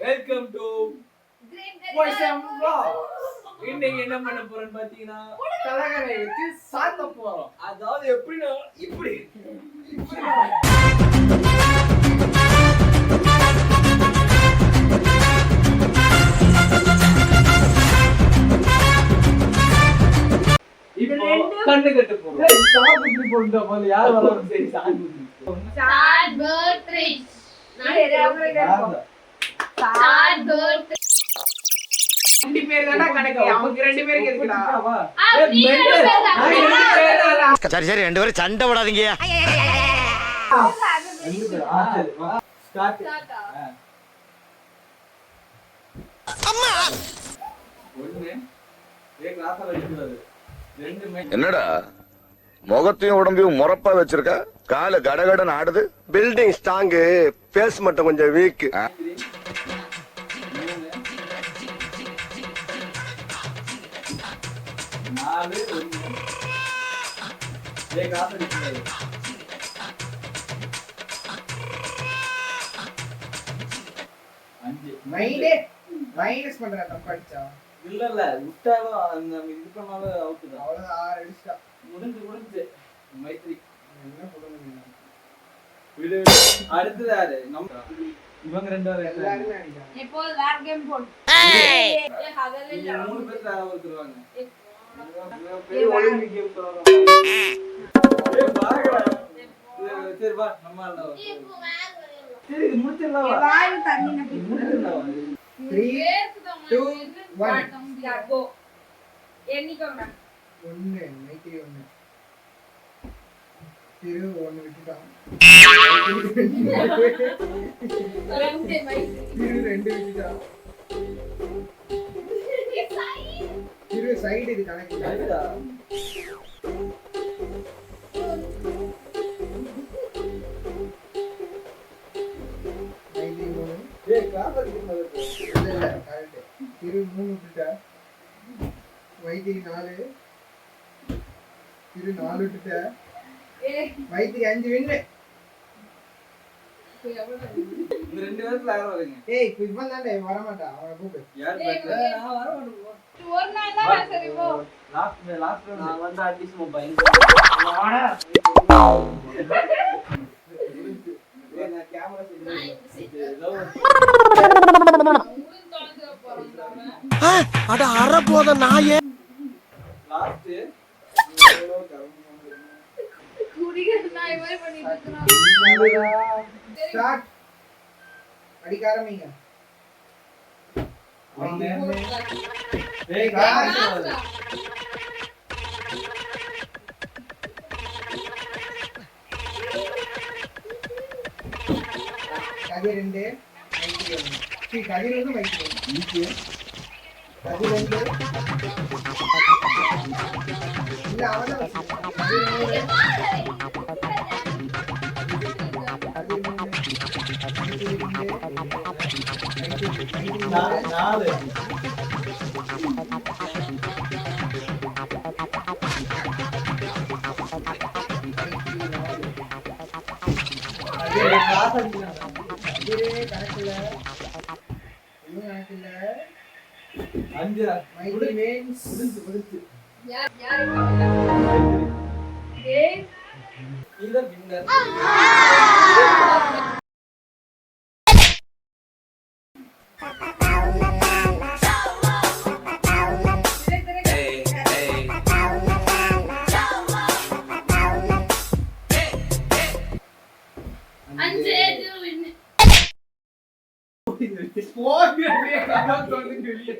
Welcome to வாய்ஸம் vlog. இன்னைக்கு என்ன பண்ண போறோம்னு பாத்தீங்கன்னா கலகரை வச்சு சாத்த போறோம். அதாவது எப்படினா இப்படி இப்போ கண்ணு கட்டு போறோம். சாப்பிட்டு போடுற போல யார் வராம சரி சாட் பர்த்டே நான் ஏதாவது சாட் பர்த்டே ரெண்டு பேர் தான கணக்கு அவங்க ரெண்டு பேருக்கு எதுக்குடா சரி சரி ரெண்டு பேரும் சண்டை போடாதீங்க ஸ்டார்ட் அம்மா ஒண்ணு ஏ கிளாஸ் வைக்கிறது ரெண்டு என்னடா முகத்தையும் உடம்பையும் முறப்பா வச்சிருக்க கால கடகடன் ஆடுது பில்டிங் ஸ்ட்ராங் பேஸ் மட்டும் கொஞ்சம் வீக் நாலு ஒண்ணு ஏ கிளாஸ் வைக்கிறது அஞ்சு மைனஸ் பண்ற தப்பா அடிச்சா இல்ல விட்டாலும் அந்த இது பண்ணாலும் அவுட் தான் அவ்வளவு 6 அடிச்சா முடிஞ்சு மைத்ரி என்ன சொல்லுங்க விடு அடுத்து யாரு இவங்க ரெண்டு பேரும் எல்லாரும் அடிச்சாங்க இப்போ வேற கேம் போடு ஏய் அதெல்லாம் இல்ல மூணு பேர் வேற ஒருத்தருவாங்க ஒலிம்பிக் கேம் சொல்றோம் ஏய் பாருடா சரி வா நம்ம ஆள இப்போ வேற வரேன் சரி இது முடிச்சிடலாம் வா வாய் தண்ணி நப்பி முடிச்சிடலாம் 3 2 1 கோ எண்ணிக்கோங்க 1 மைக்கே 1 திரு 1 விட்டுட்டான் ரெண்டு மைக் திரு 2 விட்டுட்டான் திரு சைடு இது கனெக்ட் சரிடா மைக்கே 1 ஏய் கிளாஸ் எடுக்கும்போது இல்ல கரெக்ட் திரு 3 விட்டுட்டா மைக்கே 4 திரு 4 விட்டுட்டா மைக்கே 5 வின்னு இந்த ரெண்டு பேர்ல யார் வரீங்க ஏய் இவன் தானே வர மாட்டான் அவன கூப்பிடு யார் பேர் நான் வர மாட்டேன் ஒரு நாள் தான் சரி போ லாஸ்ட் நான் வந்து அட்லீஸ்ட் மொபைல் வாடா ஏய் நான் கேமரா அட அற போத நாயே லாஸ்ட் குடிக்கிறது நான் இவரே பண்ணிட்டு இருக்கேன் ஸ்டார்ட் அடிக்க ஆரம்பிங்க ஏய் காசு கதிர் 2 மைக்கே 1 சீ கதிர் 1 மைக்கே 1 கதிர் 2 இல்ல அவன கதிர் 3 நாலு ஏய் கிளாஸ் அடிக்குறாங்க கதிரே கணக்குல இன்னும் கணக்குல அஞ்சு மைக்கே வேன்ஸ் முடிஞ்சு யார் ஏய் இத வின்னர் அஞ்சு வின் போகிறே காணோம் சொல்லுங்க வெளிய